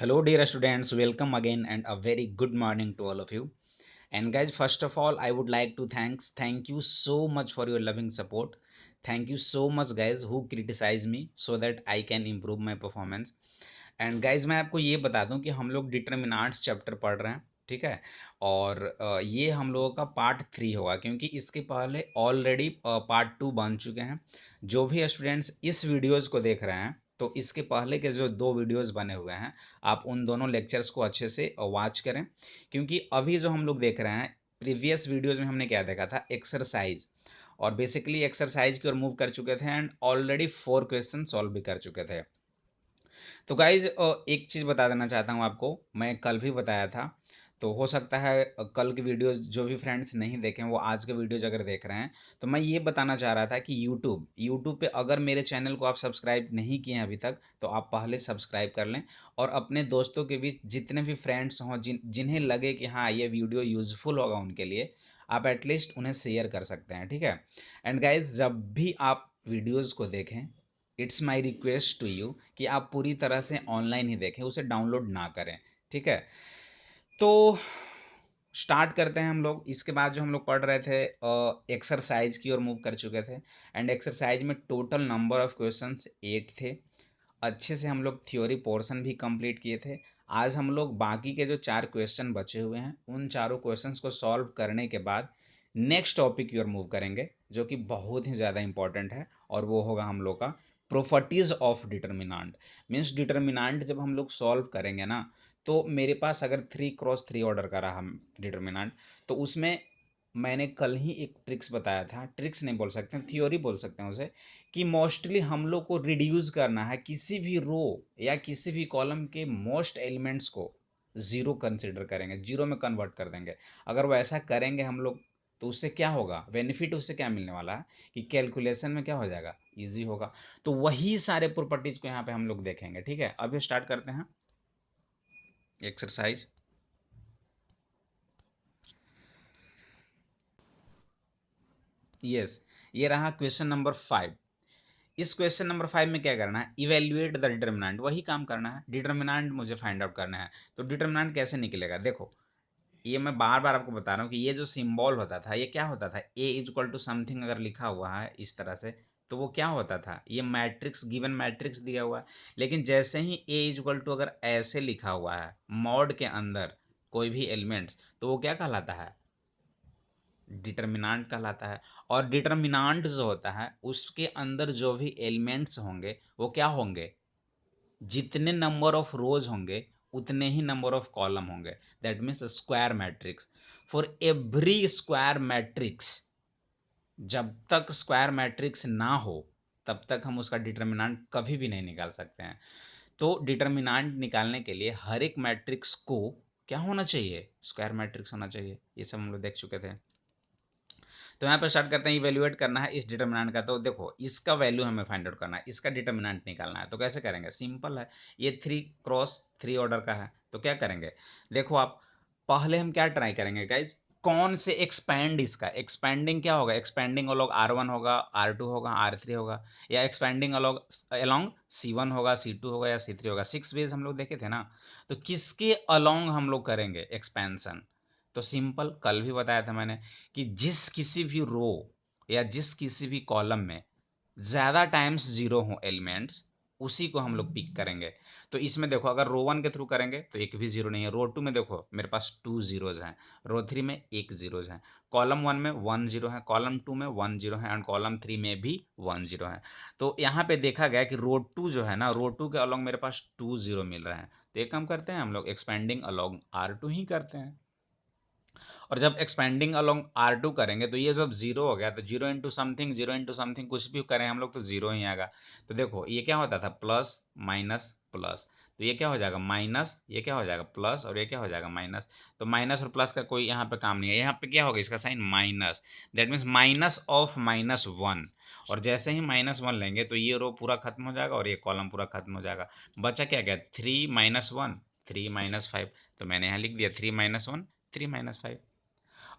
Hello, dear students. Welcome again, and a very good morning to all of you. And guys, first of all, I would like to thank you so much for your loving support. Thank you so much, guys, who criticize me so that I can improve my performance. And guys मैं आपको ये बता दूं कि हम लोग determinants chapter पढ़ रहे हैं, ठीक है। और ये हम लोगों का पार्ट 3 होगा, क्योंकि इसके पहले ऑलरेडी पार्ट 2 बन चुके हैं। जो भी स्टूडेंट्स इस वीडियोज़ को देख रहे हैं, तो इसके पहले के जो 2 वीडियोज़ बने हुए हैं, आप उन दोनों लेक्चर्स को अच्छे से वॉच करें। क्योंकि अभी जो हम लोग देख रहे हैं, प्रीवियस वीडियोज़ में हमने क्या देखा था, एक्सरसाइज। और बेसिकली एक्सरसाइज की ओर मूव कर चुके थे एंड ऑलरेडी 4 क्वेश्चन सॉल्व भी कर चुके थे। तो गाइज एक चीज़ बता देना चाहता हूँ आपको, मैं कल भी बताया था। तो हो सकता है कल की वीडियोस जो भी फ्रेंड्स नहीं देखें वो आज के वीडियोज अगर देख रहे हैं, तो मैं ये बताना चाह रहा था कि यूट्यूब पे अगर मेरे चैनल को आप सब्सक्राइब नहीं किए हैं अभी तक, तो आप पहले सब्सक्राइब कर लें। और अपने दोस्तों के बीच जितने भी फ्रेंड्स हों जिन्हें लगे कि हाँ ये वीडियो यूज़फुल होगा उनके लिए, आप एटलीस्ट उन्हें शेयर कर सकते हैं, ठीक है। एंड गाइज जब भी आप वीडियोज़ को देखें, it's my request to you कि आप पूरी तरह से ऑनलाइन ही देखें, उसे डाउनलोड ना करें, ठीक है। तो स्टार्ट करते हैं हम लोग। इसके बाद जो हम लोग पढ़ रहे थे, एक्सरसाइज की ओर मूव कर चुके थे। एंड एक्सरसाइज में टोटल नंबर ऑफ क्वेश्चंस 8 थे। अच्छे से हम लोग थ्योरी पोर्शन भी कंप्लीट किए थे। आज हम लोग बाकी के जो 4 क्वेश्चन बचे हुए हैं, उन चारों क्वेश्चंस को सॉल्व करने के बाद नेक्स्ट टॉपिक की ओर मूव करेंगे, जो कि बहुत ही ज़्यादा इंपॉर्टेंट है। और वो होगा हम लोग का properties of determinant. Means determinant जब हम लोग सॉल्व करेंगे ना, तो मेरे पास अगर 3x3 ऑर्डर का रहा डिटर्मिनांट, तो उसमें मैंने कल ही एक ट्रिक्स बताया था, ट्रिक्स नहीं बोल सकते हैं, थ्योरी बोल सकते हैं उसे, कि मोस्टली हम लोग को रिड्यूस करना है किसी भी रो या किसी भी कॉलम के मोस्ट एलिमेंट्स को ज़ीरो कंसिडर करेंगे, जीरो में कन्वर्ट कर देंगे। अगर वो ऐसा करेंगे हम लोग, तो उससे क्या होगा, बेनिफिट उससे क्या मिलने वाला है कि कैलकुलेशन में क्या हो जाएगा, ईजी होगा। तो वही सारे प्रॉपर्टीज को यहाँ पे हम लोग देखेंगे, ठीक है। अभी स्टार्ट करते हैं एक्सरसाइज। यस, ये रहा क्वेश्चन नंबर 5। इस क्वेश्चन नंबर 5 में क्या करना है, इवेल्युएट द डिटर्मिनेंट, वही काम करना है, डिटर्मिनेंट मुझे फाइंड आउट करना है। तो डिटर्मिनेंट कैसे निकलेगा, देखो, ये मैं बार बार आपको बता रहा हूँ कि ये जो सिंबल होता था, ये क्या होता था, ए इज इक्वल टू समथिंग अगर लिखा हुआ है इस तरह से, तो वो क्या होता था, ये मैट्रिक्स, गिवन मैट्रिक्स दिया हुआ है। लेकिन जैसे ही ए इज इक्वल टू अगर ऐसे लिखा हुआ है मॉड के अंदर कोई भी एलिमेंट्स, तो वो क्या कहलाता है, डिटर्मिनांट कहलाता है। और डिटर्मिनांट जो होता है उसके अंदर जो भी एलिमेंट्स होंगे वो क्या होंगे, जितने नंबर ऑफ रोज होंगे उतने ही नंबर ऑफ कॉलम होंगे। That means square matrix. For every square matrix, जब तक स्क्वायर मैट्रिक्स ना हो तब तक हम उसका डिटर्मिनांट कभी भी नहीं निकाल सकते हैं। तो डिटर्मिनांट निकालने के लिए हर एक मैट्रिक्स को क्या होना चाहिए, स्क्वायर मैट्रिक्स होना चाहिए। ये सब हम लोग देख चुके थे। तो यहाँ पर स्टार्ट करते हैं, इवेल्युएट करना है इस डिटर्मिनेंट का। तो देखो, इसका वैल्यू हमें फाइंड आउट करना है, इसका डिटर्मिनेंट निकालना है। तो कैसे करेंगे, सिंपल है, ये 3x3 ऑर्डर का है। तो क्या करेंगे, देखो आप, पहले हम क्या ट्राई करेंगे गाइज, कौन से एक्सपैंड, इसका एक्सपैंडिंग क्या होगा, एक्सपैंडिंग अलॉन्ग R1 होगा, R2 होगा, R3 होगा, या एक्सपैंडिंग अलॉन्ग C1 होगा, C2 होगा, या C3 होगा। 6 वेज हम लोग देखे थे ना। तो किसके अलॉन्ग हम लोग करेंगे एक्सपेंशन, तो सिंपल, कल भी बताया था मैंने कि जिस किसी भी रो या जिस किसी भी कॉलम में ज़्यादा टाइम्स जीरो हो एलिमेंट्स, उसी को हम लोग पिक करेंगे। तो इसमें देखो, अगर रो 1 के थ्रू करेंगे तो एक भी जीरो नहीं है। रो 2 में देखो मेरे पास 2 जीरोज हैं, रो 3 में 1 जीरोज हैं, कॉलम 1 में 1 जीरो है, कॉलम 2 में 1 जीरो है, एंड कॉलम 3 में भी 1 जीरो है। तो यहाँ पे देखा गया कि रो 2 जो है ना, रो 2 के अलॉन्ग मेरे पास 2 जीरो मिल रहे हैं। तो एक काम करते हैं, हम लोग एक्सपेंडिंग अलॉन्ग R2 ही करते हैं। और जब एक्सपेंडिंग अलोंग R2 करेंगे, तो ये जब जीरो हो गया, तो जीरो इंटू समथिंग कुछ भी करें हम लोग तो जीरो ही आएगा। तो देखो ये क्या होता था, प्लस माइनस प्लस, तो ये क्या हो जाएगा माइनस, ये क्या हो जाएगा प्लस, और ये क्या हो जाएगा माइनस। तो माइनस और प्लस का कोई यहाँ पे काम नहीं है, यहाँ पे क्या होगा, इसका sign minus. That means minus of -1। और जैसे ही -1 लेंगे तो ये रो पूरा खत्म हो जाएगा और ये कॉलम पूरा खत्म हो जाएगा। बचा क्या गया, 3 - 1, 3 - 5। तो मैंने यहाँ लिख दिया 3 - 1, 3 - 5।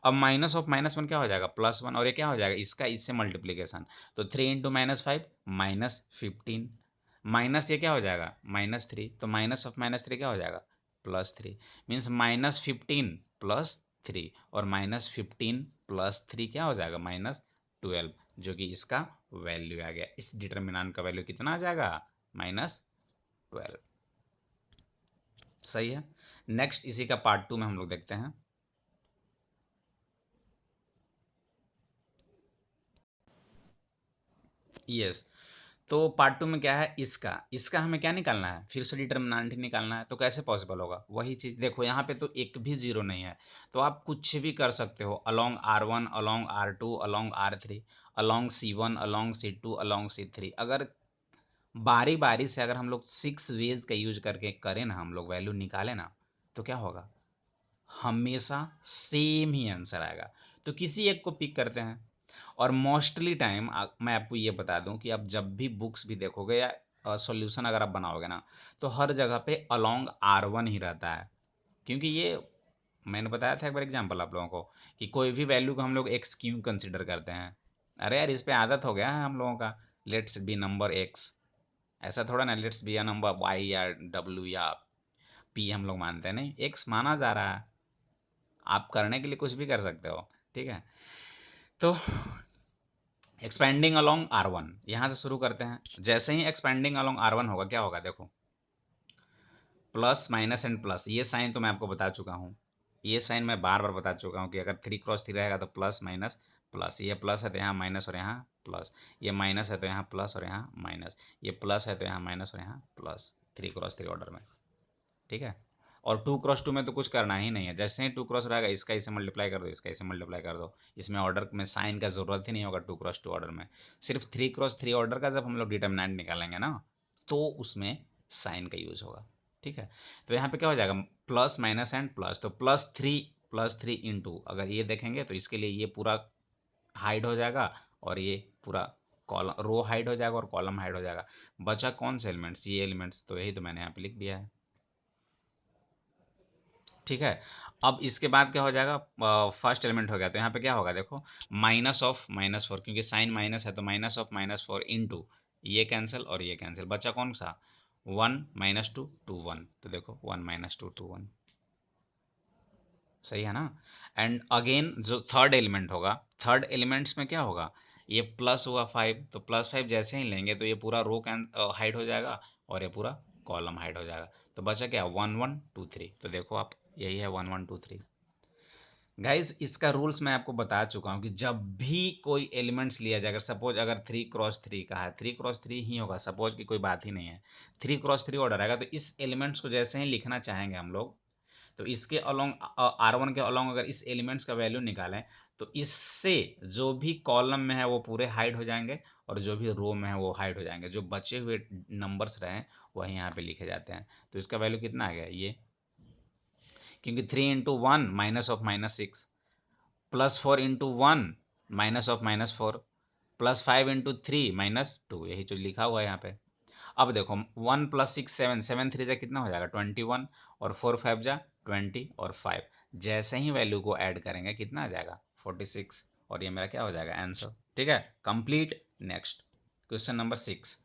अब माइनस ऑफ -1 क्या हो जाएगा, +1, और ये क्या हो जाएगा, इसका इससे मल्टीप्लीकेशन। तो 3 × -5 -15। माइनस ये क्या हो जाएगा -3, तो माइनस ऑफ -3 क्या हो जाएगा +3, मीन्स -15 + 3 और -15 + 3 क्या हो जाएगा -12, जो कि इसका वैल्यू आ गया। इस डिटर्मिनेंट का वैल्यू कितना आ जाएगा -12। सही है। नेक्स्ट इसी का पार्ट 2 में हम लोग देखते हैं। यस, तो पार्ट 2 में क्या है, इसका इसका हमें क्या निकालना है, फिर से डिटर्मिनेंट ही निकालना है। तो कैसे पॉसिबल होगा, वही चीज़ देखो यहाँ पे तो एक भी जीरो नहीं है, तो आप कुछ भी कर सकते हो, along R1, along R2, along R3, along C1, along C2, along C3। अगर बारी बारी से अगर हम लोग 6 वेज का यूज करके करें ना, हम लोग वैल्यू निकालें ना, तो क्या होगा, हमेशा सेम ही आंसर आएगा। तो किसी एक को पिक करते हैं। और मोस्टली टाइम मैं आपको ये बता दूं कि आप जब भी बुक्स भी देखोगे या सॉल्यूशन अगर आप बनाओगे ना, तो हर जगह पे अलोंग R1 ही रहता है। क्योंकि ये मैंने बताया था एक बार एग्जांपल आप लोगों को कि कोई भी वैल्यू को हम लोग एक्स क्यों कंसिडर करते हैं। अरे यार, इस पे आदत हो गया है हम लोगों का, लेट्स बी नंबर एक्स। ऐसा थोड़ा ना let's be a number Y या डब्ल्यू या पी हम लोग मानते हैं, नहीं, एक्स माना जा रहा है। आप करने के लिए कुछ भी कर सकते हो, ठीक है। तो एक्सपेंडिंग अलोंग R1 यहाँ से शुरू करते हैं। जैसे ही एक्सपेंडिंग अलोंग R1 होगा, क्या होगा देखो, प्लस माइनस एंड प्लस, ये साइन तो मैं आपको बता चुका हूँ, ये साइन मैं बार बार बता चुका हूँ कि अगर 3 × 3 रहेगा तो प्लस माइनस प्लस, ये प्लस है तो यहाँ माइनस और यहाँ प्लस, ये माइनस है तो यहाँ प्लस और यहाँ माइनस, ये प्लस है तो यहाँ माइनस और यहाँ प्लस, 3 × 3 ऑर्डर में, ठीक है। और 2 × 2 में तो कुछ करना ही नहीं है, जैसे ही 2 क्रॉस रहेगा इसका इसे मल्टीप्लाई कर दो, इसका इसे मल्टीप्लाई कर दो, इसमें ऑर्डर में साइन का ज़रूरत ही नहीं होगा 2 × 2 ऑर्डर में। सिर्फ 3 × 3 ऑर्डर का जब हम लोग डिटर्मिनेंट निकालेंगे ना, तो उसमें साइन का यूज़ होगा, ठीक है। तो यहाँ पे क्या हो जाएगा, प्लस माइनस एंड प्लस, तो +3 इंटू, अगर ये देखेंगे तो इसके लिए ये पूरा हाइड हो जाएगा और ये पूरा कॉलम रो हाइड हो जाएगा और कॉलम हाइड हो जाएगा। बचा कौन से एलिमेंट्स, ये एलिमेंट्स, तो यही तो मैंने यहाँ पे लिख दिया है, ठीक है। अब इसके बाद क्या हो जाएगा, फर्स्ट एलिमेंट हो गया, तो यहाँ पे क्या होगा देखो, -4, क्योंकि साइन माइनस है तो -4 इंटू, ये कैंसिल और ये कैंसिल, बचा कौन सा 1 -2 2 1, तो देखो 1 -2 2 1, सही है ना। एंड अगेन जो थर्ड एलिमेंट होगा, थर्ड एलिमेंट्स में क्या होगा, ये प्लस हुआ 5, तो +5 जैसे ही लेंगे तो ये पूरा रो कैन हाइड हो जाएगा और ये पूरा कॉलम हाइड हो जाएगा। तो बचा क्या 1 1 2 3, तो देखो आप यही है 1 1 2 3। गाइज इसका रूल्स मैं आपको बता चुका हूँ कि जब भी कोई एलिमेंट्स लिया जाएगा, सपोज अगर 3 × 3 का है, 3 × 3 ही होगा, सपोज की कोई बात ही नहीं है, 3 × 3 ऑर्डर आएगा, तो इस एलिमेंट्स को जैसे ही लिखना चाहेंगे हम लोग, तो इसके अलोंग R1 के अलोंग अगर इस एलिमेंट्स का वैल्यू निकालें, तो इससे जो भी कॉलम में है वो पूरे हाइड हो जाएंगे और जो भी रो में है वो हाइड हो जाएंगे, जो बचे हुए नंबर्स रहे वही यहाँ पे लिखे जाते हैं। तो इसका वैल्यू कितना आ गया ये, क्योंकि 3 × 1 -6, +4 × 1 -4, +5 × 3 -2, यही जो लिखा हुआ है यहाँ पे। अब देखो 1 + 6 7, 7 3 जा कितना हो जाएगा 21, और 4 5 जा 20 और 5, जैसे ही वैल्यू को ऐड करेंगे कितना आ जाएगा 46, और ये मेरा क्या हो जाएगा आंसर, ठीक है, कंप्लीट। नेक्स्ट क्वेश्चन नंबर 6,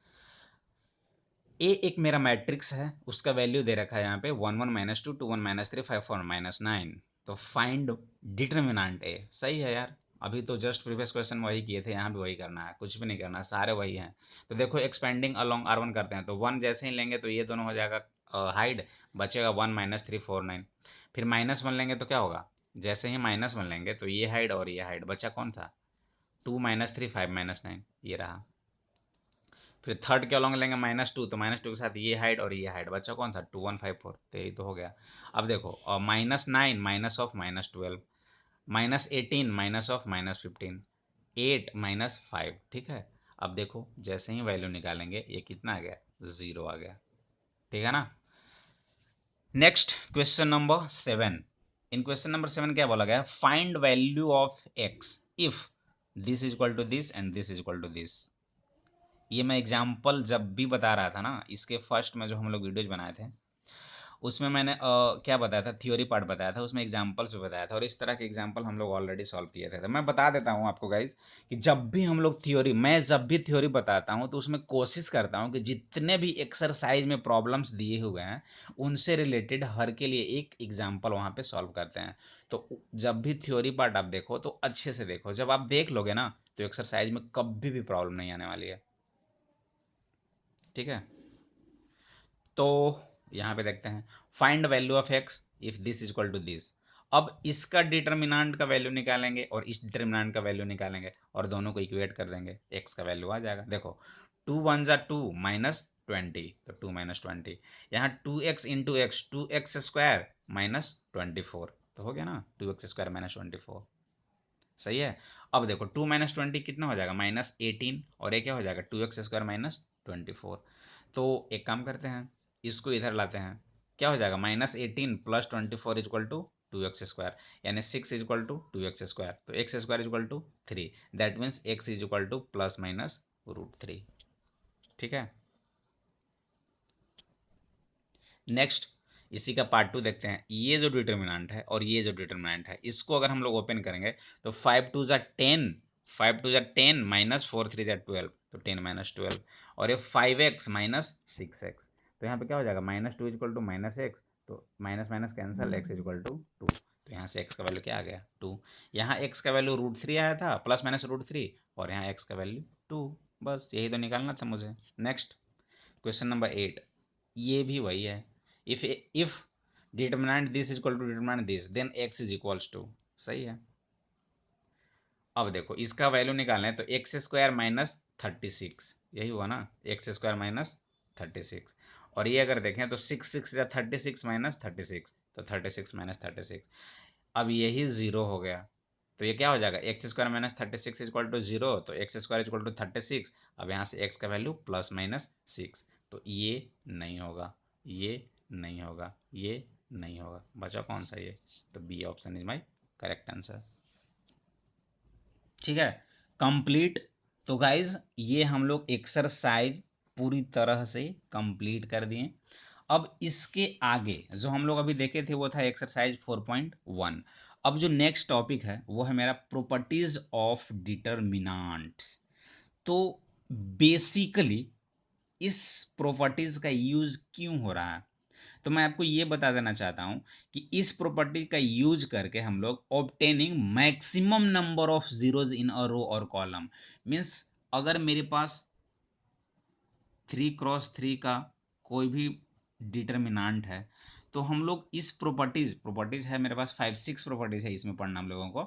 ए एक मेरा मैट्रिक्स है, उसका वैल्यू दे रखा है यहाँ पे 1 1 -2 2 1 -3 5 4 -9, तो फाइंड डिटर्मिनेंट ए। सही है यार, अभी तो जस्ट प्रीवियस क्वेश्चन वही किए थे, यहाँ भी वही करना है, कुछ भी नहीं करना, सारे वही हैं। तो देखो एक्सपेंडिंग अलोंग R1 करते हैं, तो 1 जैसे ही लेंगे तो ये दोनों हो जाएगा हाइड, बचेगा 1 -3 4 9, फिर -1 लेंगे तो क्या होगा, जैसे ही -1 लेंगे तो ये हाइड और ये हाइड, बचा कौन सा 2 -3 5 -9, ये रहा। फिर थर्ड के अलॉन्ग लेंगे -2, तो -2 के साथ ये हाइड और ये हाइड, बच्चा कौन सा 2 1 5 4, तो यही तो हो गया। अब देखो -9 माइनस ऑफ -12, -18 माइनस ऑफ -15, 8 -5, ठीक है। अब देखो जैसे ही वैल्यू निकालेंगे ये कितना आ गया 0 आ गया, ठीक है ना। Next question number 7, in question number 7 क्या बोला गया, find value of x if this is equal to this and this is equal to this. ये मैं एग्जाम्पल जब भी बता रहा था ना, इसके फर्स्ट में जो हम लोग वीडियोज बनाए थे, उसमें मैंने क्या बताया था, थ्योरी पार्ट बताया था, उसमें एग्जांपल्स भी बताया था, और इस तरह के एग्जांपल हम लोग ऑलरेडी सॉल्व किए थे। तो मैं बता देता हूँ आपको गाइज कि जब भी थ्योरी बताता हूँ तो उसमें कोशिश करता हूँ कि जितने भी एक्सरसाइज में प्रॉब्लम्स दिए हुए हैं उनसे रिलेटेड हर के लिए एक एग्जाम्पल वहाँ पे सॉल्व करते हैं। तो जब भी थ्योरी पार्ट आप देखो तो अच्छे से देखो, जब आप देख लोगे ना तो एक्सरसाइज में कभी भी प्रॉब्लम नहीं आने वाली है। ठीक है, तो यहाँ पे देखते हैं, find value of X if this is equal to this. अब इसका डिटर्मिनेंट का वैल्यू निकालेंगे और इस डिटर्मिनेंट का वैल्यू निकालेंगे और दोनों को इक्वेट कर देंगे, एक्स का वैल्यू आ जाएगा। देखो 2 × 1 = 2 -20, तो 2 - 20, यहाँ 2x इंटू एक्स 2x² -24, तो हो गया ना 2x² -24। सही है। अब देखो 2 - 20 कितना हो जाएगा, -18, और ये क्या हो जाएगा 2x² -24। तो एक काम करते हैं, इसको इधर लाते हैं, क्या हो जाएगा -18 + 24 = 2x², यानी 6 = 2x², तो x² = 3, दैट मीन्स x = ±√3। ठीक है, नेक्स्ट इसी का पार्ट 2 देखते हैं। ये जो डिटर्मिनेंट है और ये जो डिटर्मिनेंट है, इसको अगर हम लोग ओपन करेंगे तो 5 × 2 = 10, 5 × 2 = 10 -4 × 3 = 12, तो 10 - 12, और ये 5x - 6x, तो यहाँ पे क्या हो जाएगा -2 = -x, तो माइनस माइनस कैंसल, x = 2, तो यहाँ से x का वैल्यू क्या आ गया 2। यहाँ x का वैल्यू √3 आया था, ±√3, और यहाँ x का वैल्यू 2। बस यही तो निकालना था मुझे। नेक्स्ट क्वेश्चन नंबर 8, ये भी वही है। If determinant this is equal to determinant this then x is equals to, सही है। अब देखो इसका वैल्यू निकालना है, तो x² - 36, यही हुआ ना, x² - 36, और ये अगर देखें तो 6 6 या 36 - 36, तो 36 - 36, अब यही ज़ीरो हो गया, तो ये क्या हो जाएगा x² - 36 = 0, तो x² = 36। अब यहाँ से x का वैल्यू ±6, तो ये नहीं होगा, ये नहीं होगा, ये नहीं होगा, बचा कौन सा ये, तो B option is my correct answer. ठीक है, कंप्लीट। तो गाइज ये हम लोग एक्सरसाइज पूरी तरह से कंप्लीट कर दिए। अब इसके आगे जो हम लोग अभी देखे थे वो था एक्सरसाइज 4.1। अब जो नेक्स्ट टॉपिक है वो है मेरा प्रॉपर्टीज ऑफ डिटर्मिनेंट्स। तो बेसिकली इस प्रॉपर्टीज का यूज क्यों हो रहा है, तो मैं आपको ये बता देना चाहता हूं कि इस प्रॉपर्टी का यूज करके हम लोग obtaining maximum number of zeros in a row और कॉलम, मीन्स अगर मेरे पास 3 × 3 का कोई भी डिटर्मिनेंट है तो हम लोग इस प्रॉपर्टीज है मेरे पास 5 6 प्रॉपर्टीज है इसमें पढ़ना हम लोगों को।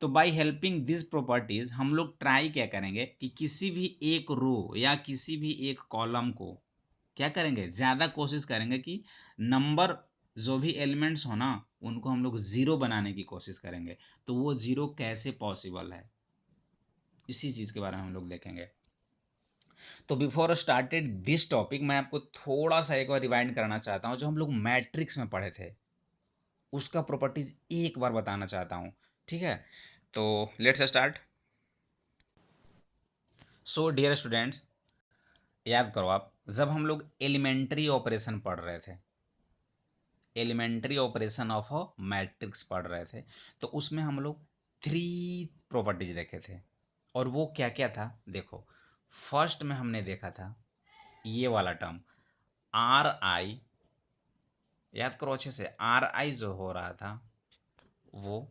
तो बाय हेल्पिंग दिस प्रॉपर्टीज हम लोग ट्राई क्या करेंगे कि किसी भी एक रो या किसी भी एक कॉलम को क्या करेंगे, ज़्यादा कोशिश करेंगे कि नंबर जो भी एलिमेंट्स हो ना उनको हम लोग ज़ीरो बनाने की कोशिश करेंगे। तो वो ज़ीरो कैसे पॉसिबल है, इसी चीज़ के बारे में हम लोग देखेंगे। तो बिफोर स्टार्टेड दिस टॉपिक मैं आपको थोड़ा सा एक बार रिवाइंड करना चाहता हूँ, जो हम लोग मैट्रिक्स में पढ़े थे उसका प्रॉपर्टीज एक बार बताना चाहता हूँ। ठीक है, तो let's start. So dear students, याद करो आप, जब हम लोग एलिमेंट्री ऑपरेशन पढ़ रहे थे, elementary operation of a matrix पढ़ रहे थे, तो उसमें हम लोग 3 प्रॉपर्टीज देखे थे। और वो क्या क्या था देखो, फर्स्ट में हमने देखा था ये वाला टर्म RI, याद करो अच्छे से, RI जो हो रहा था वो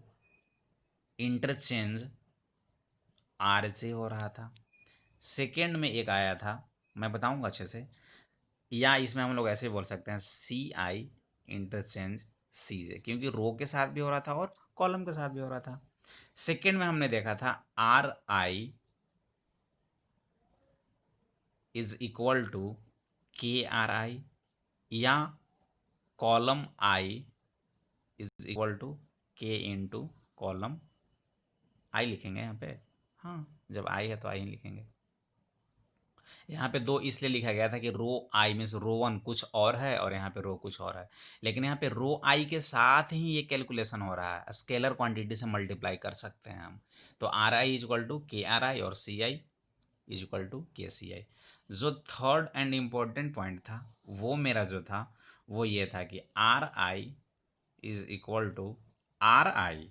इंटरचेंज R से हो रहा था। सेकेंड में एक आया था, मैं बताऊंगा अच्छे से, या इसमें हम लोग ऐसे बोल सकते हैं CI इंटरचेंज C से, क्योंकि रो के साथ भी हो रहा था और कॉलम के साथ भी हो रहा था। सेकेंड में हमने देखा था RI is equal to KRI, या column I is equal to K into column I लिखेंगे यहाँ पे। हाँ, जब I है तो I ही लिखेंगे। यहाँ पे दो इसलिए लिखा गया था कि रो आई मीन्स रो वन कुछ और है और यहाँ पे रो कुछ और है, लेकिन यहाँ पे रो आई के साथ ही ये कैलकुलेशन हो रहा है, स्केलर क्वांटिटी से मल्टीप्लाई कर सकते हैं हम। तो RI = KRI और CI, इज इक्वल टू के सी आई। जो थर्ड एंड इम्पोर्टेंट पॉइंट था वो मेरा जो था वो ये था कि R I is equal to R I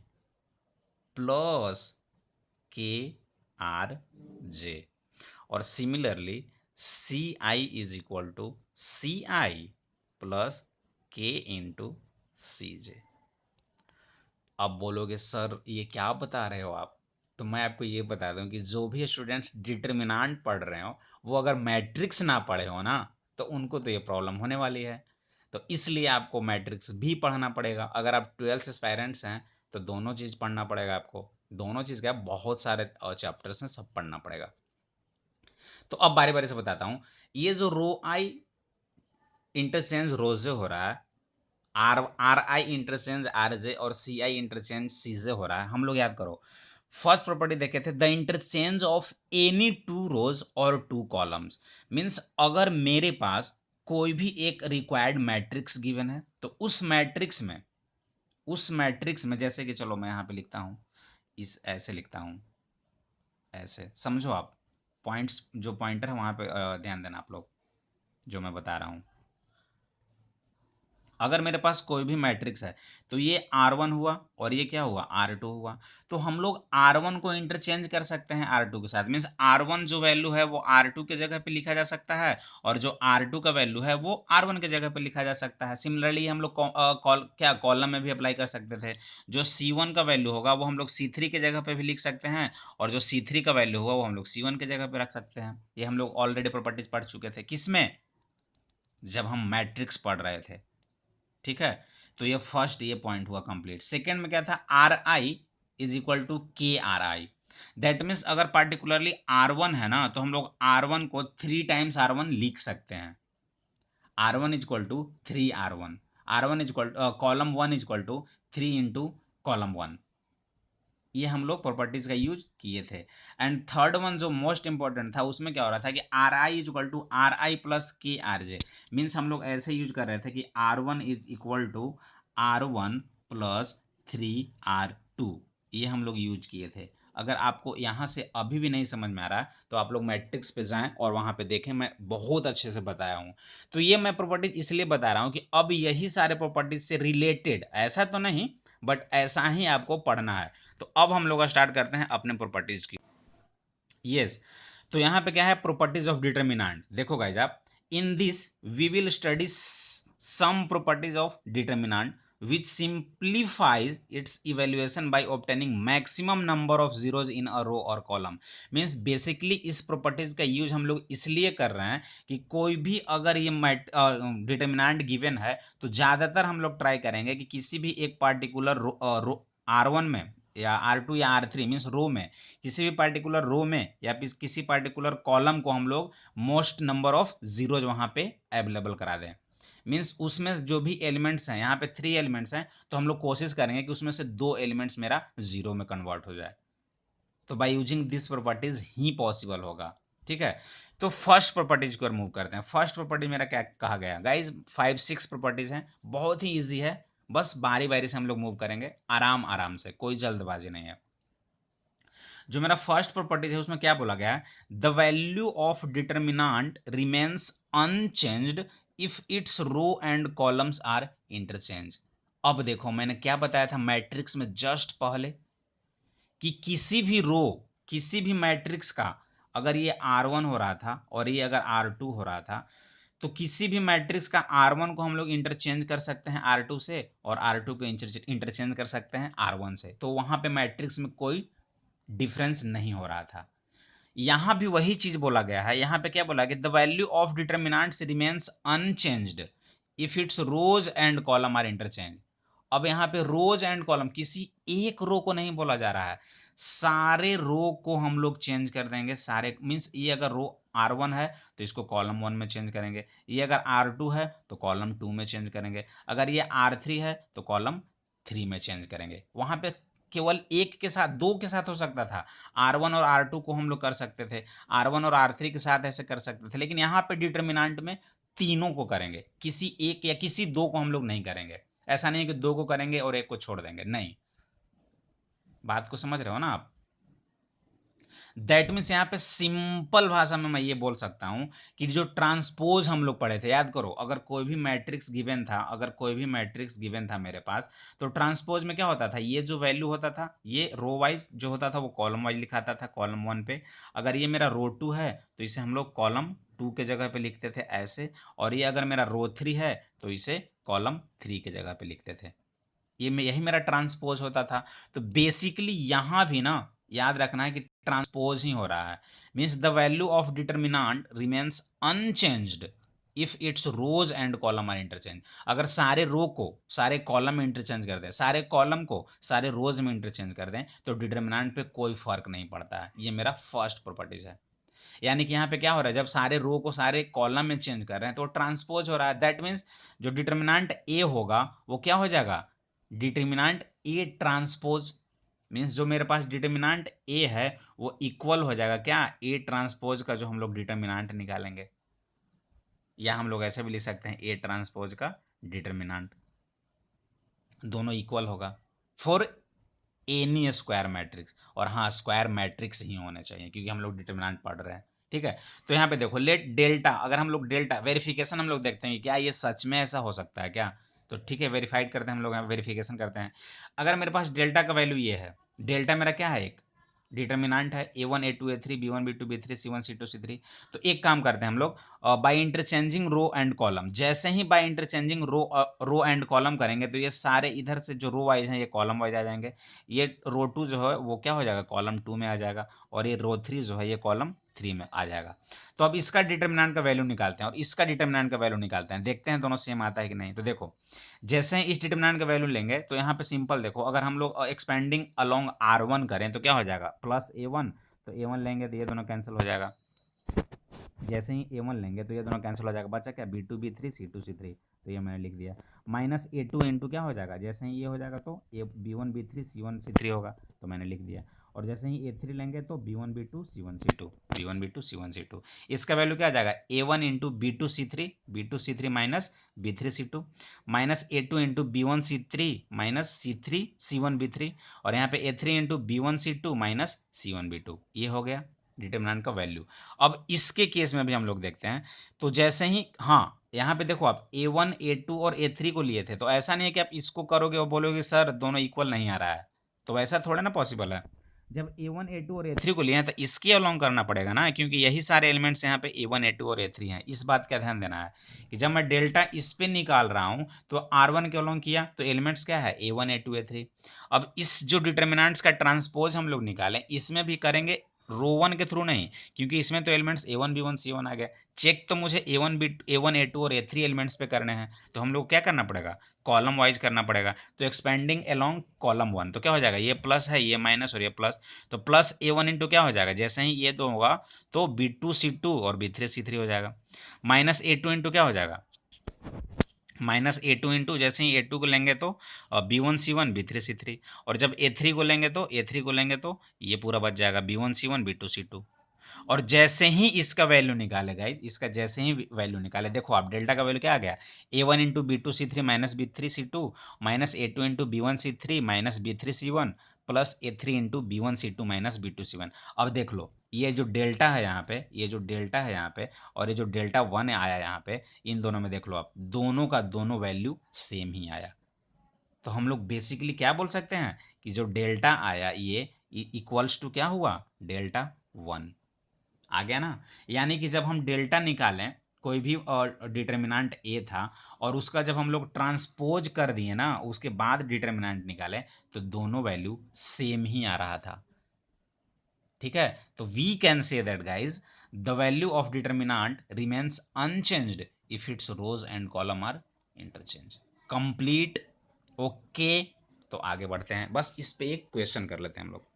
plus K R J, और similarly C I is equal to C I plus K into C J. अब बोलोगे सर ये क्या बता रहे हो आप, तो मैं आपको ये बता दूं कि जो भी स्टूडेंट्स डिटर्मिनेंट पढ़ रहे हो वो अगर मैट्रिक्स ना पढ़े हो ना तो उनको तो ये प्रॉब्लम होने वाली है। तो इसलिए आपको मैट्रिक्स भी पढ़ना पड़ेगा। अगर आप 12th एस्पायरेंट्स हैं तो दोनों चीज़ पढ़ना पड़ेगा आपको। दोनों चीज़ क्या, बहुत सारे चैप्टर्स हैं, सब पढ़ना पड़ेगा। तो अब बारी बारी से बताता हूँ। ये जो रो आई इंटरचेंज रो से हो रहा है, are I interchange are J और सी आई इंटरचेंज सी जे हो रहा है, हम लोग याद करो फर्स्ट प्रॉपर्टी देखे थे, the interchange of any two rows और टू कॉलम्स। मीन्स अगर मेरे पास कोई भी एक रिक्वायर्ड मैट्रिक्स गिवन है तो उस मैट्रिक्स में जैसे कि चलो मैं यहाँ पे लिखता हूँ, इस ऐसे लिखता हूँ, ऐसे समझो आप। पॉइंट्स जो पॉइंटर है वहाँ पे ध्यान देना आप लोग जो मैं बता रहा हूँ। अगर मेरे पास कोई भी मैट्रिक्स है तो ये R1 हुआ और ये क्या हुआ R2 हुआ, तो हम लोग R1 को इंटरचेंज कर सकते हैं R2 के साथ। मीन्स R1 जो वैल्यू है वो R2 के जगह पे लिखा जा सकता है और जो R2 का वैल्यू है वो R1 के जगह पे लिखा जा सकता है। सिमिलरली हम लोग कॉलम में भी अप्लाई कर सकते थे। जो C1 का वैल्यू होगा वो हम लोग C3 के जगह पे भी लिख सकते हैं और जो C3 का वैल्यू होगा वो हम लोग C1 के जगह पे रख सकते हैं। ये हम लोग ऑलरेडी प्रॉपर्टीज पढ़ चुके थे, किसमें, जब हम मैट्रिक्स पढ़ रहे थे। ठीक है, तो ये फर्स्ट ये पॉइंट हुआ कंप्लीट। सेकंड में क्या था, R I is equal to K R I. That means अगर पार्टिकुलरली R1 है ना तो हम लोग R1 को 3 टाइम्स R1 लिख सकते हैं। R1 is equal to 3 R1, R1 is equal column 1 is equal to 3 into column 1। ये हम लोग प्रॉपर्टीज का यूज किए थे। एंड थर्ड वन जो मोस्ट इंपॉर्टेंट था उसमें क्या हो रहा था कि R I is equal to R I plus K R J. Means हम लोग ऐसे यूज कर रहे थे कि R1 is equal to R1 plus 3 R2। ये हम लोग यूज किए थे। अगर आपको यहाँ से अभी भी नहीं समझ में आ रहा है तो आप लोग मैट्रिक्स पे जाएं और वहाँ पे देखें, मैं बहुत अच्छे से बताया हूँ। तो ये मैं प्रॉपर्टीज इसलिए बता रहा हूँ कि अब यही सारे प्रॉपर्टीज से रिलेटेड, ऐसा तो नहीं बट ऐसा ही आपको पढ़ना है। तो अब हम लोग स्टार्ट करते हैं अपने प्रॉपर्टीज की। यस, तो यहाँ पे क्या है, प्रॉपर्टीज ऑफ डिटर्मिनेंट। देखो गाइज आप, in this we will study some properties of determinant which simplifies its evaluation by obtaining maximum number of zeros in a row or column। Means basically इस properties का use हम लोग इसलिए कर रहे हैं कि कोई भी अगर ये डिटर्मिनेंट गिवन है तो ज़्यादातर हम लोग ट्राई करेंगे कि किसी भी एक पार्टिकुलर R1 में या R2 या R3 मीन्स रो में, किसी भी पार्टिकुलर रो में या किसी पार्टिकुलर कॉलम को हम लोग मोस्ट नंबर ऑफ जीरोज वहाँ पे अवेलेबल करा दें। मीन्स उसमें जो भी एलिमेंट्स हैं, यहाँ पे 3 एलिमेंट्स हैं तो हम लोग कोशिश करेंगे कि उसमें से 2 एलिमेंट्स मेरा जीरो में कन्वर्ट हो जाए। तो by using this properties he possible होगा। ठीक है, तो फर्स्ट प्रॉपर्टीज को मूव करते हैं। फर्स्ट प्रॉपर्टी मेरा क्या कहा गया गाइज, 5-6 प्रॉपर्टीज हैं, बहुत ही ईजी है। बस बारी बारी से हम लोग मूव करेंगे आराम आराम से, कोई जल्दबाजी नहीं है। जो मेरा फर्स्ट प्रॉपर्टीज है उसमें क्या बोला गया है, the value of determinant remains unchanged if its row and columns are interchange. अब देखो मैंने क्या बताया था मैट्रिक्स में जस्ट पहले कि किसी भी मैट्रिक्स का अगर ये R1 हो रहा था और ये अगर R2 हो रहा था तो किसी भी मैट्रिक्स का R1 को हम लोग इंटरचेंज कर सकते हैं R2 से और R2 को इंटरचेंज कर सकते हैं R1 से। तो वहां पे मैट्रिक्स में कोई डिफरेंस नहीं हो रहा था। यहां भी वही चीज बोला गया है। यहां पे क्या बोला गया, the value of determinants remains unchanged if its rows and column are interchange. अब यहाँ पे रोज एंड कॉलम, किसी एक रो को नहीं बोला जा रहा है, सारे रो को हम लोग चेंज कर देंगे। सारे मीन्स ये अगर रो R1 है तो इसको कॉलम 1 में चेंज करेंगे, ये अगर R2 है तो कॉलम 2 में चेंज करेंगे, अगर ये R3 है तो कॉलम 3 में चेंज करेंगे। वहां पे केवल एक के साथ, दो के साथ हो सकता था, R1 और R2 को हम लोग कर सकते थे, R1 और R3 के साथ ऐसे कर सकते थे, लेकिन यहाँ पे डिटर्मिनेंट में तीनों को करेंगे, किसी एक या किसी दो को हम लोग नहीं करेंगे। ऐसा नहीं है कि दो को करेंगे और एक को छोड़ देंगे, नहीं। बात को समझ रहे हो ना आप। दैट मीन्स यहाँ पे सिंपल भाषा में मैं ये बोल सकता हूँ कि जो ट्रांसपोज हम लोग पढ़े थे, याद करो, अगर कोई भी मैट्रिक्स गिवन था, अगर कोई भी मैट्रिक्स गिवन था मेरे पास, तो ट्रांसपोज में क्या होता था, ये जो वैल्यू होता था ये रो वाइज जो होता था वो कॉलम वाइज लिखाता था, कॉलम 1 पे। अगर ये मेरा रो 2 है तो इसे हम लोग कॉलम 2 के जगह पे लिखते थे ऐसे, और ये अगर मेरा रो 3 है तो इसे कॉलम 3 के जगह पे लिखते थे। यही मेरा ट्रांसपोज होता था। तो बेसिकली यहाँ भी ना याद रखना है कि ट्रांसपोज ही हो रहा है, means the value of determinant remains unchanged if its rows and column are interchange. अगर सारे रो को सारे कॉलम में इंटरचेंज कर दें, सारे कॉलम को सारे रोज में इंटरचेंज कर दें, तो डिटर्मिनांट पे कोई फर्क नहीं पड़ता है। ये मेरा फर्स्ट प्रॉपर्टीज है। यानी कि यहाँ पे क्या हो रहा है, जब सारे रो को सारे कॉलम में चेंज कर रहे हैं तो ट्रांसपोज हो रहा है। दैट मीन्स जो डिटर्मिनांट ए होगा वो क्या हो जाएगा, डिटर्मिनांट ए ट्रांसपोज। मीन्स जो मेरे पास डिटर्मिनांट ए है वो इक्वल हो जाएगा क्या, ए ट्रांसपोज का जो हम लोग डिटर्मिनांट निकालेंगे, या हम लोग ऐसे भी लिख सकते हैं ए ट्रांसपोज का डिटर्मिनांट, दोनों इक्वल होगा फॉर एनी स्क्वायर मैट्रिक्स। और हाँ, स्क्वायर मैट्रिक्स ही होने चाहिए क्योंकि हम लोग डिटर्मिनेंट पढ़ रहे हैं। ठीक है, तो यहाँ पे देखो लेट डेल्टा, अगर हम लोग डेल्टा वेरिफिकेशन हम लोग देखते हैं कि क्या ये सच में ऐसा हो सकता है क्या, तो ठीक है वेरीफाइड करते हैं हम लोग, वेरिफिकेशन करते हैं। अगर मेरे पास डेल्टा का वैल्यू ये है, डेल्टा मेरा क्या है, एक डिटर्मिनांट है A1 A2 A3 B1 B2 B3 C1 C2 C3। तो एक काम करते हैं हम लोग, by interchanging row and column, जैसे ही by interchanging row and column करेंगे तो ये सारे इधर से जो रो वाइज हैं ये कॉलम वाइज आ जाएंगे। ये रो 2 जो है वो क्या हो जाएगा, कॉलम 2 में आ जाएगा, और ये रो 3 जो है ये कॉलम 3 में आ जाएगा। तो अब इसका डिटर्मिनेंट का वैल्यू निकालते हैं और इसका डिटर्मिनेंट का वैल्यू निकालते हैं, देखते हैं दोनों सेम आता है कि नहीं। तो देखो जैसे ही इस डिटर्मिनेंट का वैल्यू लेंगे तो यहाँ पे सिंपल देखो, अगर हम लोग एक्सपेंडिंग अलोंग R1 करें तो क्या हो जाएगा, प्लस A1, तो A1 लेंगे तो ये दोनों कैंसिल हो जाएगा। जैसे ही A1 लेंगे तो ये दोनों कैंसिल हो जाएगा, बचा क्या B2 B3 C2 C3, तो ये मैंने लिख दिया। माइनस A2 इंटू क्या हो जाएगा, जैसे ही ये हो जाएगा तो B1 B3 C1 C3 होगा, तो मैंने लिख दिया। और जैसे ही A3 लेंगे तो B1 B2 C1 C2, B1 B2 C1 C2। इसका वैल्यू क्या आ जाएगा, A1 into B2 C3 minus B3 C2, minus A2 into B1 C3 minus C3 C1 B3, और यहाँ पे A3 into B1 C2 minus C1 B2। ये हो गया determinant का वैल्यू। अब इसके केस में भी हम लोग देखते हैं, तो जैसे ही, हाँ यहाँ पे देखो आप A1 A2 और A3 को लिए थे, तो ऐसा नहीं है कि आप इसको करोगे और बोलोगे सर दोनों इक्वल नहीं आ रहा है, तो ऐसा थोड़ा ना पॉसिबल है। जब A1 A2 और A3 को लिए हैं तो इसके अलोंग करना पड़ेगा ना, क्योंकि यही सारे एलिमेंट्स यहाँ पे A1 A2 और A3 हैं। इस बात का ध्यान देना है कि जब मैं डेल्टा इस पे निकाल रहा हूँ तो R1 के अलोंग किया तो एलिमेंट्स क्या है, A1 A2 A3। अब इस जो डिटर्मिनेंट्स का ट्रांसपोज हम लोग निकालें, इसमें भी करेंगे रो 1 के थ्रू नहीं, क्योंकि इसमें तो एलिमेंट्स A1 B1 C1 आ गए। चेक तो मुझे A1 A2 और A3 एलिमेंट्स पे करने हैं, तो हम लोग क्या करना पड़ेगा, कॉलम वाइज करना पड़ेगा। तो एक्सपेंडिंग अलोंग कॉलम 1, तो क्या हो जाएगा, ये प्लस है ये माइनस और ये प्लस, तो प्लस A1 इंटू क्या हो जाएगा, जैसे ही ये तो होगा तो B2 C2 और B3 C3 हो जाएगा। माइनस A2 इंटू क्या हो जाएगा, माइनस A2 इंटू जैसे ही A2 को लेंगे तो B1 C1 B3 C3, और जब A3 को लेंगे तो ये पूरा बच जाएगा B1 C1 B2 C2। और जैसे ही इसका वैल्यू निकाले गाइज, इसका जैसे ही वैल्यू निकाले, देखो आप डेल्टा का वैल्यू क्या आ गया, A1 into B2 C3 minus B3 C2 minus A2 into B1 C3 minus B3 C1 plus A3 into B1 C2 minus B2 C1। अब देख लो ये जो डेल्टा है यहाँ पे, ये जो डेल्टा है यहाँ पे, और ये जो डेल्टा 1 आया यहाँ पे, इन दोनों में देख लो आप, दोनों का दोनों वैल्यू सेम ही आया। तो हम लोग बेसिकली क्या बोल सकते हैं कि जो डेल्टा आया ये इक्वल्स टू क्या हुआ, डेल्टा 1 आ गया ना। यानी कि जब हम डेल्टा निकालें, कोई भी डिटर्मिनेंट ए था और उसका जब हम लोग ट्रांसपोज कर दिए ना, उसके बाद डिटर्मिनेंट निकाले, तो दोनों वैल्यू सेम ही आ रहा था। ठीक है, तो we can say that guys the value of determinant remains unchanged if its rows and column are interchange. Complete, okay. तो आगे बढ़ते हैं, बस इस पे एक क्वेश्चन कर लेते हैं हम लोग।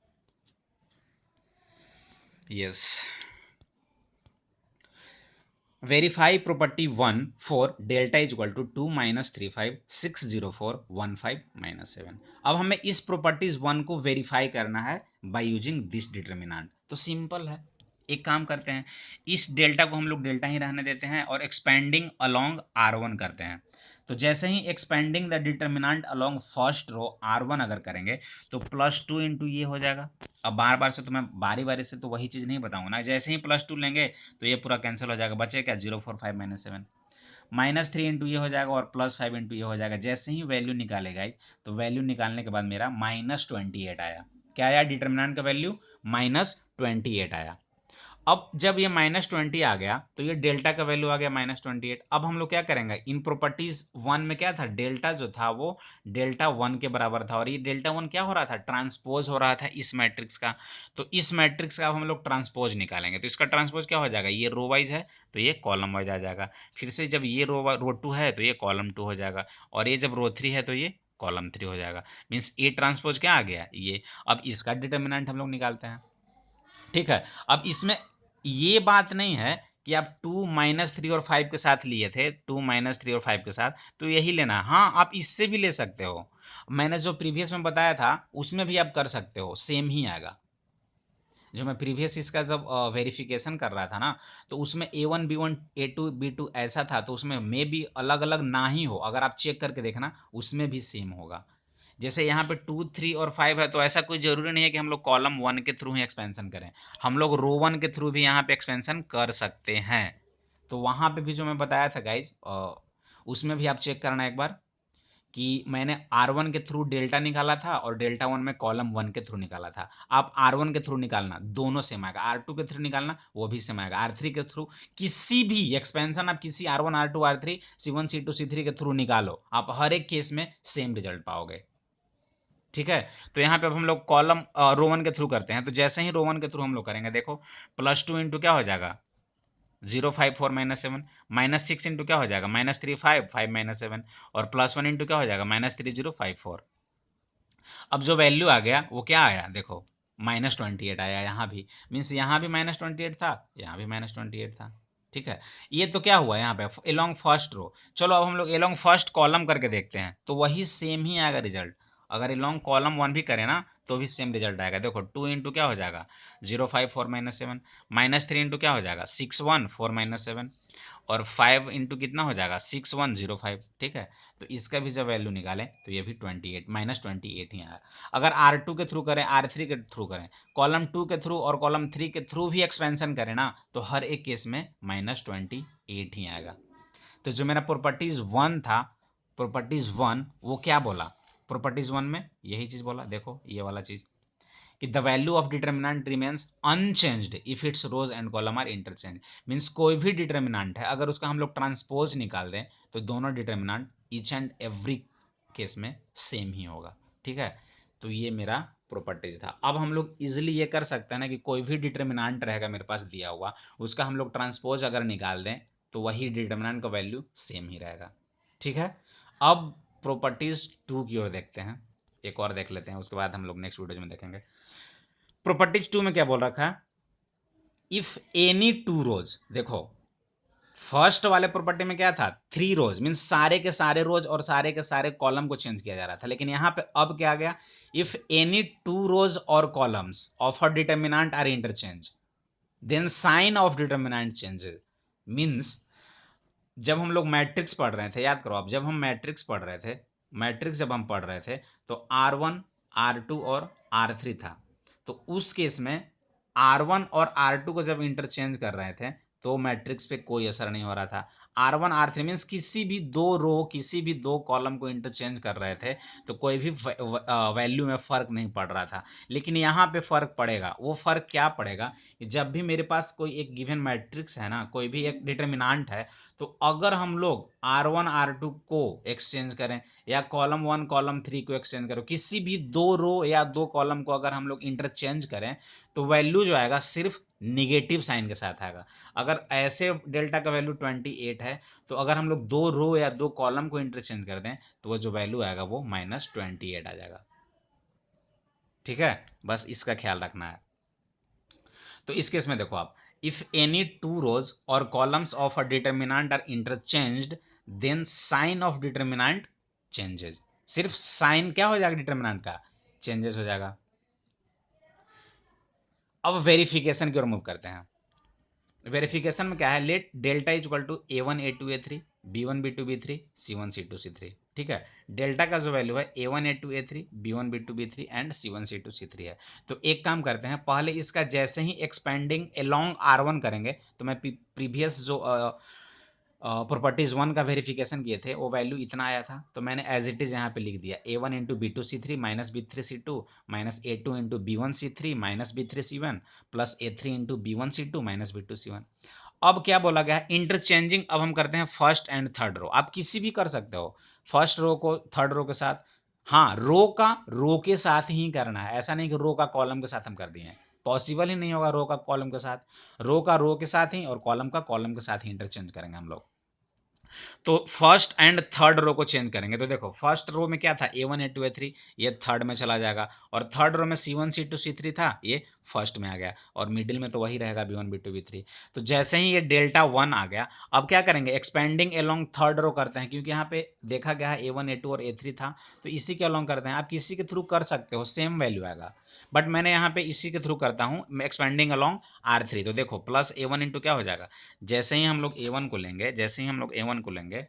Yes, verify property 1 for delta is equal to 2 minus 35 604 15 minus 7। अब हमें इस प्रॉपर्टीज 1 को वेरीफाई करना है बाय यूजिंग दिस डिटर्मिनेंट। तो सिंपल है, एक काम करते हैं, इस डेल्टा को हम लोग डेल्टा ही रहने देते हैं और एक्सपेंडिंग अलोंग R1 करते हैं। तो जैसे ही expanding the determinant along first row R1 अगर करेंगे तो +2 इंटू ये हो जाएगा। अब बार बार से तो मैं बारी बारी से तो वही चीज़ नहीं बताऊंगा ना, जैसे ही +2 लेंगे तो ये पूरा कैंसिल हो जाएगा, बचे क्या 0 4 5 -7, -3 इंटू ये हो जाएगा और +5 इंटू ये हो जाएगा। जैसे ही वैल्यू निकालेगा तो वैल्यू निकालने के बाद मेरा -28 आया। क्या आया डिटर्मिनेंट का वैल्यू? -28 आया। अब जब ये -20 आ गया तो ये डेल्टा का वैल्यू आ गया -28। अब हम लोग क्या करेंगे, इन प्रॉपर्टीज 1 में क्या था, डेल्टा जो था वो डेल्टा 1 के बराबर था, और ये डेल्टा 1 क्या हो रहा था, ट्रांसपोज हो रहा था इस मैट्रिक्स का। तो इस मैट्रिक्स का अब हम लोग ट्रांसपोज निकालेंगे, तो इसका ट्रांसपोज क्या हो जाएगा, ये रो वाइज है तो ये कॉलम वाइज आ जाएगा। फिर से जब ये रो 2 है तो ये कॉलम 2 हो जाएगा, और ये जब रो 3 है तो ये कॉलम 3 हो जाएगा। मीन्स ए ट्रांसपोज क्या आ गया, ये। अब इसका डिटर्मिनेंट हम लोग निकालते हैं। ठीक है, अब इसमें ये बात नहीं है कि आप 2 -3 और 5 के साथ लिए थे, 2 -3 और 5 के साथ तो यही लेना। हाँ, आप इससे भी ले सकते हो, मैंने जो प्रीवियस में बताया था उसमें भी आप कर सकते हो, सेम ही आएगा। जो मैं प्रीवियस इसका जब वेरिफिकेशन कर रहा था ना, तो उसमें A1 B1 A2 B2 ऐसा था, तो उसमें मे भी अलग अलग ना ही हो, अगर आप चेक करके देखना उसमें भी सेम होगा। जैसे यहाँ पे 2 3 और 5 है, तो ऐसा कोई ज़रूरी नहीं है कि हम लोग कॉलम 1 के थ्रू ही एक्सपेंशन करें, हम लोग रो 1 के थ्रू भी यहाँ पे एक्सपेंशन कर सकते हैं। तो वहाँ पे भी जो मैं बताया था गाइज, उसमें भी आप चेक करना एक बार कि मैंने R1 के थ्रू डेल्टा निकाला था और डेल्टा 1 में कॉलम 1 के थ्रू निकाला था। आप R1 के थ्रू निकालना, दोनों सेम आएगा, R2 के थ्रू निकालना वो भी सेम आएगा, R3 के थ्रू किसी भी एक्सपेंशन आप किसी R1 R2 R3 C1 C2 C3 के थ्रू निकालो, आप हर एक केस में सेम रिजल्ट पाओगे। ठीक है, तो यहाँ पे अब हम लोग कॉलम रो 1 के थ्रू करते हैं, तो जैसे ही रो 1 के थ्रू हम लोग करेंगे, देखो +2 इंटू क्या हो जाएगा 0 5 4 -7, -6 इंटू क्या हो जाएगा -3 5 5 -7, और +1 इंटू क्या हो जाएगा -3 0 5 4। अब जो वैल्यू आ गया वो क्या आया, देखो -28 आया यहाँ भी, मीन्स यहाँ भी -28 था, यहाँ भी -28 था। ठीक है, ये तो क्या हुआ यहाँ पे एलोंग फर्स्ट रो। चलो अब हम लोग एलोंग फर्स्ट कॉलम करके देखते हैं, तो वही सेम ही आएगा रिजल्ट। अगर एलोंग कॉलम 1 भी करें ना तो भी सेम रिजल्ट आएगा। देखो 2 इंटू क्या हो जाएगा 0 5 4 -7, -3 इंटू क्या हो जाएगा 6 1 4 -7, और 5 इंटू कितना हो जाएगा 6 1 0 5। ठीक है, तो इसका भी जब वैल्यू निकालें तो ये भी 28 -28 ही आया। अगर R2 के थ्रू करें R3 के थ्रू करें, कॉलम 2 के थ्रू और कॉलम 3 के थ्रू भी एक्सपेंशन करें ना, तो हर एक केस में -28 ही आएगा। तो जो मेरा प्रॉपर्टीज 1 था, प्रॉपर्टीज 1 वो क्या बोला, प्रॉपर्टीज 1 में यही चीज़ बोला, देखो ये वाला चीज़ कि the value of determinant remains unchanged if its rows and column are interchange. Means कोई भी डिटर्मिनेंट है अगर उसका हम लोग ट्रांसपोज निकाल दें तो दोनों determinant each and every case में सेम ही होगा। ठीक है, तो ये मेरा प्रॉपर्टीज था। अब हम लोग इजिली ये कर सकते हैं ना कि कोई भी डिटर्मिनेंट रहेगा मेरे पास दिया हुआ, उसका हम लोग ट्रांसपोज अगर निकाल दें तो वही डिटर्मिनेंट का वैल्यू सेम ही रहेगा। ठीक है, अब प्रॉपर्टीज 2 की ओर देखते हैं, एक और देख लेते हैं, उसके बाद हम लोग नेक्स्ट वीडियो में देखेंगे। प्रॉपर्टीज 2 में क्या बोल रखा है, इफ एनी 2 रोज, देखो फर्स्ट वाले प्रॉपर्टी में क्या था 3 रोज, मीन्स सारे के सारे रोज और सारे के सारे कॉलम को चेंज किया जा रहा था, लेकिन यहां पे अब क्या आ गया, इफ एनी 2 रोज और columns of a determinant are interchange then sign of determinant changes. Means जब हम लोग मैट्रिक्स पढ़ रहे थे, याद करो आप, जब हम मैट्रिक्स पढ़ रहे थे, मैट्रिक्स जब हम पढ़ रहे थे तो R1 R2 और R3 था, तो उस केस में R1 और R2 को जब इंटरचेंज कर रहे थे तो मैट्रिक्स पे कोई असर नहीं हो रहा था। R1 R3 मीन्स किसी भी दो रो किसी भी दो कॉलम को इंटरचेंज कर रहे थे तो कोई भी वैल्यू में फ़र्क नहीं पड़ रहा था। लेकिन यहाँ पे फ़र्क पड़ेगा, वो फ़र्क क्या पड़ेगा कि जब भी मेरे पास कोई एक गिवन मैट्रिक्स है ना, कोई भी एक डिटर्मिनेंट है, तो अगर हम लोग R1 R2 को एक्सचेंज करें या कॉलम 1 कॉलम 3 को एक्सचेंज करें, किसी भी दो रो या दो कॉलम को अगर हम लोग इंटरचेंज करें तो वैल्यू जो आएगा सिर्फ निगेटिव साइन के साथ आएगा। अगर ऐसे डेल्टा का वैल्यू 28 है तो अगर हम लोग दो रो या दो कॉलम को इंटरचेंज कर दें तो वो जो वैल्यू आएगा वो -28 आ जाएगा। ठीक है, बस इसका ख्याल रखना है। तो इस केस में देखो आप, इफ एनी 2 रोज और columns of a determinant are interchanged then sign of determinant changes. सिर्फ साइन क्या हो जाएगा डिटर्मिनेंट का, चेंजेस हो जाएगा। अब वेरिफिकेशन की ओर मूव करते हैं। वेरिफिकेशन में क्या है, let delta is equal to A1 A2 A3 B1 B2 B3 C1 C2 C3, ठीक है। डेल्टा का जो वैल्यू है A1 A2 A3 B1 B2 B3 and C1 C2 C3 है। तो एक काम करते हैं, पहले इसका जैसे ही एक्सपेंडिंग अलोंग R1 करेंगे, तो मैं प्रीवियस जो प्रॉपर्टीज 1 का वेरिफिकेशन किए थे वो वैल्यू इतना आया था, तो मैंने एज इट इज यहाँ पे लिख दिया A1 × B2 C3 minus B3 C2 minus A2 × B1 C3 minus B3 C1 plus A3 × B1 C2 minus B2 C1। अब क्या बोला गया है, इंटरचेंजिंग अब हम करते हैं फर्स्ट एंड थर्ड रो। आप किसी भी कर सकते हो, फर्स्ट रो को थर्ड रो के साथ। हाँ, रो का रो के साथ ही करना है, ऐसा नहीं कि रो का कॉलम के साथ हम कर दिए हैं, पॉसिबल ही नहीं होगा रो का कॉलम के साथ। रो का रो के साथ ही और कॉलम का कॉलम के साथ ही इंटरचेंज करेंगे हम लोग। तो फर्स्ट एंड थर्ड रो को चेंज करेंगे, तो देखो फर्स्ट रो में क्या था A1 A2 A3, ये थर्ड में चला जाएगा, और थर्ड रो में C1 C2 C3 था, ये फर्स्ट में आ गया, और मिडिल में तो वही रहेगा B1 B2 B3। तो जैसे ही ये डेल्टा 1 आ गया, अब क्या करेंगे, एक्सपेंडिंग अलोंग थर्ड रो करते हैं, क्योंकि यहाँ पे देखा गया है A1 A2 और A3 था, तो इसी के अलोंग करते हैं। आप किसी के थ्रू कर सकते हो, सेम वैल्यू आएगा, बट मैंने यहाँ पे इसी के थ्रू करता हूँ, एक्सपेंडिंग अलोंग R3। तो देखो प्लस A1 इंटू क्या हो जाएगा, जैसे ही हम लोग A1 को लेंगे, जैसे ही हम लोग A1 को लेंगे,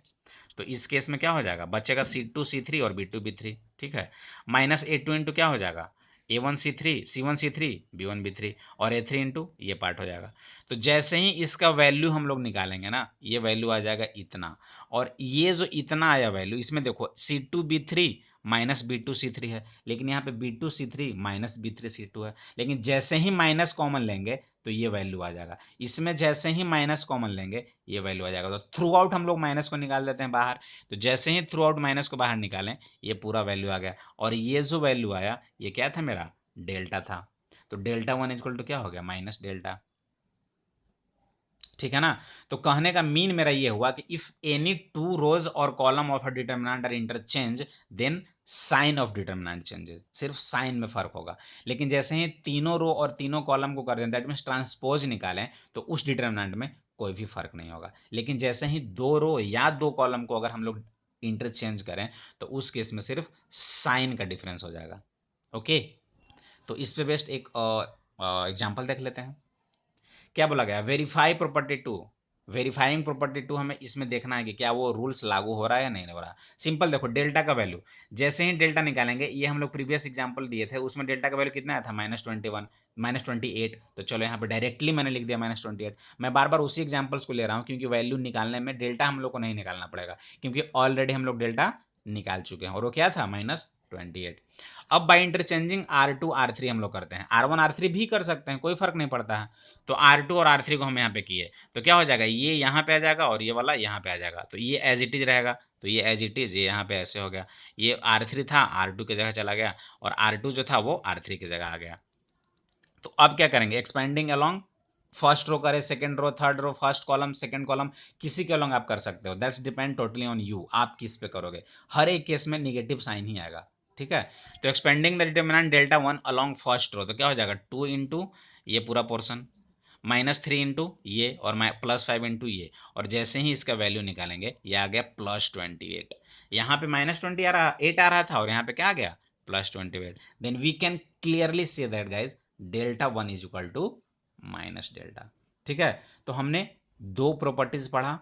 तो इस केस में क्या हो जाएगा, बचेगा C2 C3 और B2 B3, ठीक है। माइनस A2 इंटू क्या हो जाएगा, A1 C3 C1 C3 B1 B3 और A3 इंटू ये पार्ट हो जाएगा। तो जैसे ही इसका वैल्यू हम लोग निकालेंगे ना, ये वैल्यू आ जाएगा इतना, और ये जो इतना आया वैल्यू, इसमें देखो C2 B3 minus B2 C3 है, लेकिन यहाँ पे B2 C3 minus B3 C2 है, लेकिन जैसे ही माइनस कॉमन लेंगे तो ये वैल्यू आ जाएगा। इसमें जैसे ही माइनस कॉमन लेंगे ये वैल्यू आ जाएगा। तो थ्रू आउट हम लोग माइनस को निकाल देते हैं बाहर, तो जैसे ही थ्रू आउट माइनस को बाहर निकालें, ये पूरा वैल्यू आ गया, और ये जो वैल्यू आया ये क्या था, मेरा डेल्टा था। तो डेल्टा 1 इक्वल टू क्या हो गया, माइनस डेल्टा, ठीक है ना। तो कहने का मीन मेरा ये हुआ कि इफ एनी टू रोज और column of a determinant are interchange, then sign of determinant changes, सिर्फ साइन में फर्क होगा। लेकिन जैसे ही तीनों रो और तीनों कॉलम को कर दें, दैट मीन्स ट्रांसपोज निकालें, तो उस डिटर्मिनेंट में कोई भी फर्क नहीं होगा। लेकिन जैसे ही दो रो या दो कॉलम को अगर हम लोग इंटरचेंज करें, तो उस केस में सिर्फ साइन का डिफरेंस हो जाएगा। ओके, तो इस पे बेस्ट एक एग्जाम्पल देख लेते हैं। क्या बोला गया, verify property two. Verifying property two हमें इसमें देखना है कि क्या वो रूल्स लागू हो रहा है या नहीं हो रहा। सिंपल देखो, डेल्टा का वैल्यू, जैसे ही डेल्टा निकालेंगे, ये हम लोग प्रीवियस एग्जांपल दिए थे, उसमें डेल्टा का वैल्यू कितना आया था, -21 -28। तो चलो यहाँ पे डायरेक्टली मैंने लिख दिया -28। मैं बार बार उसी एग्जाम्पल्स को ले रहा हूँ, क्योंकि वैल्यू निकालने में डेल्टा हम लोग को नहीं निकालना पड़ेगा, क्योंकि ऑलरेडी हम लोग डेल्टा निकाल चुके हैं, और वो क्या था, -28। अब बाई इंटरचेंजिंग R2 R3 हम लोग करते हैं, R1 R3 भी कर सकते हैं, कोई फर्क नहीं पड़ता है। तो R2 और R3 को हम यहाँ पे किए, तो क्या हो जाएगा, ये यहाँ पे आ जाएगा और ये वाला यहाँ पे आ जाएगा, तो ये एज इट इज रहेगा, तो ये एज इट इज, ये यहाँ पे ऐसे हो गया। ये R3 था, R2 की जगह चला गया, और R2 जो था वो R3 की जगह आ गया। तो अब क्या करेंगे, एक्सपेंडिंग अलोंग, फर्स्ट रो करे, second row, third row, first column, second column, किसी के अलोंग आप कर सकते हो, that's depend totally on you, आप किस पे करोगे। हर एक केस में निगेटिव साइन ही आएगा, ठीक है। तो expanding the determinant delta 1 along first row, तो क्या हो जाएगा, 2 इंटू ये पूरा पोर्सन, -3 इंटू ये, और +5 इंटू ये, और जैसे ही इसका वैल्यू निकालेंगे, ये आ गया +28। यहाँ पे -20 आ रहा, 8 आ रहा था, और यहाँ पे क्या आ गया, +28। Then we can clearly say that guys, delta 1 is equal to minus delta, ठीक है। तो हमने दो प्रॉपर्टीज पढ़ा।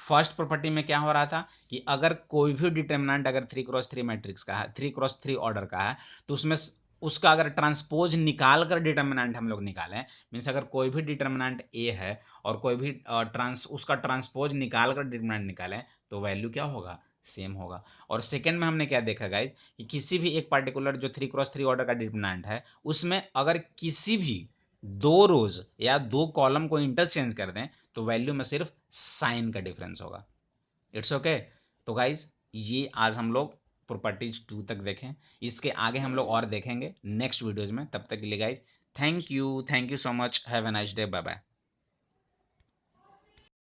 फर्स्ट प्रॉपर्टी में क्या हो रहा था कि अगर कोई भी डिटर्मिनेंट अगर 3x3 मैट्रिक्स का है, 3x3 ऑर्डर का है, तो उसमें उसका अगर ट्रांसपोज निकाल कर डिटर्मिनेंट हम लोग निकालें, मीन्स अगर कोई भी डिटर्मिनेंट ए है और कोई भी उसका ट्रांसपोज निकाल कर डिटर्मिनेंट निकालें, तो वैल्यू क्या होगा, सेम होगा। और सेकंड में हमने क्या देखा गाइज, कि किसी भी एक पार्टिकुलर जो 3x3 ऑर्डर का डिटर्मिनेंट है, उसमें अगर किसी भी दो रोज या दो कॉलम को इंटरचेंज कर दें, तो वैल्यू में सिर्फ साइन का डिफरेंस होगा। It's okay. तो गाइज, ये आज हम लोग प्रॉपर्टीज 2 तक देखें, इसके आगे हम लोग और देखेंगे नेक्स्ट वीडियोज में। तब तक के लिए guys, thank you so much, have a nice day, bye bye.